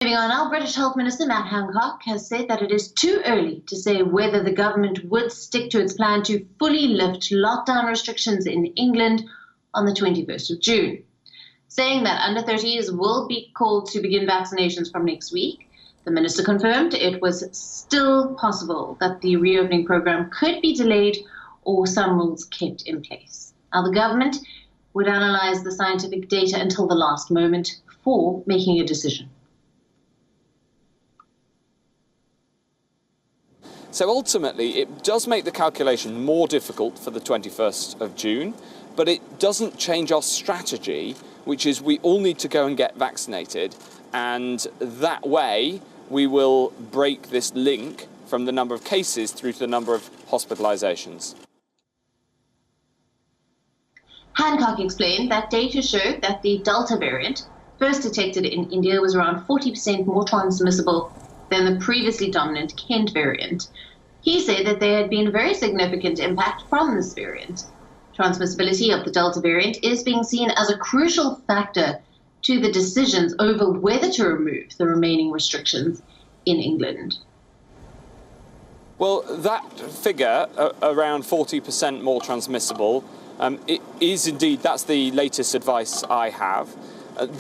Moving on now, British Health Minister Matt Hancock has said that it is too early to say whether the government would stick to its plan to fully lift lockdown restrictions in England on the 21st of June, saying that under 30s will be called to begin vaccinations from next week. The minister confirmed it was still possible that the reopening program could be delayed or some rules kept in place. Now, the government would analyse the scientific data until the last moment before making a decision. So ultimately, it does make the calculation more difficult for the 21st of June, but it doesn't change our strategy, which is we all need to go and get vaccinated, and that way we will break this link from the number of cases through to the number of hospitalisations. Hancock explained that data showed that the Delta variant, first detected in India, was around 40% more transmissible than the previously dominant Kent variant. He said that there had been a very significant impact from this variant. Transmissibility of the Delta variant is being seen as a crucial factor to the decisions over whether to remove the remaining restrictions in England. Well, that figure, around 40% more transmissible, it is indeed, that's the latest advice I have.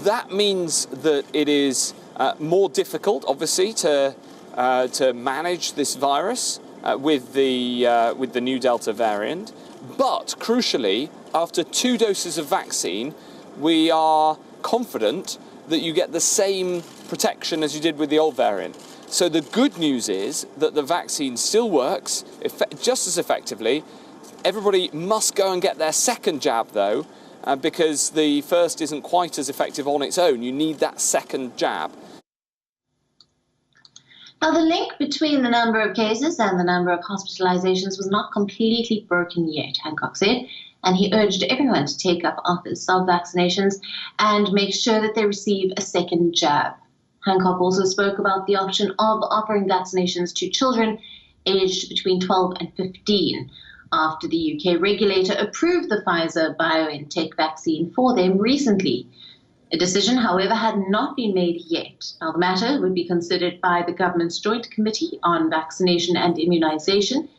That means that it is more difficult, obviously, to manage this virus with the new Delta variant. But crucially, after 2 doses of vaccine, we are confident that you get the same protection as you did with the old variant. So the good news is that the vaccine still works just as effectively. Everybody must go and get their second jab, though, because the first isn't quite as effective on its own. You need that second jab. Now, the link between the number of cases and the number of hospitalizations was not completely broken yet, Hancock said, and he urged everyone to take up offers of vaccinations and make sure that they receive a second jab. Hancock also spoke about the option of offering vaccinations to children aged between 12 and 15 after the UK regulator approved the Pfizer BioNTech vaccine for them recently. A decision, however, had not been made yet. Now, the matter would be considered by the government's Joint Committee on Vaccination and Immunisation,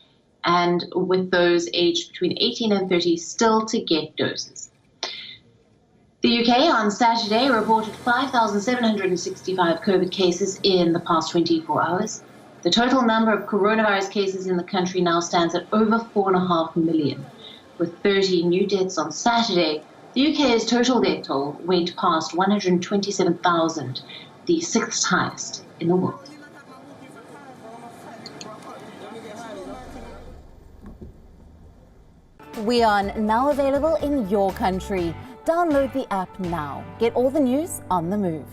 and with those aged between 18 and 30 still to get doses. The UK on Saturday reported 5,765 COVID cases in the past 24 hours. The total number of coronavirus cases in the country now stands at over 4.5 million. With 30 new deaths on Saturday, the UK's total death toll went past 127,000, the 6th highest in the world. WION, now available in your country. Download the app now. Get all the news on the move.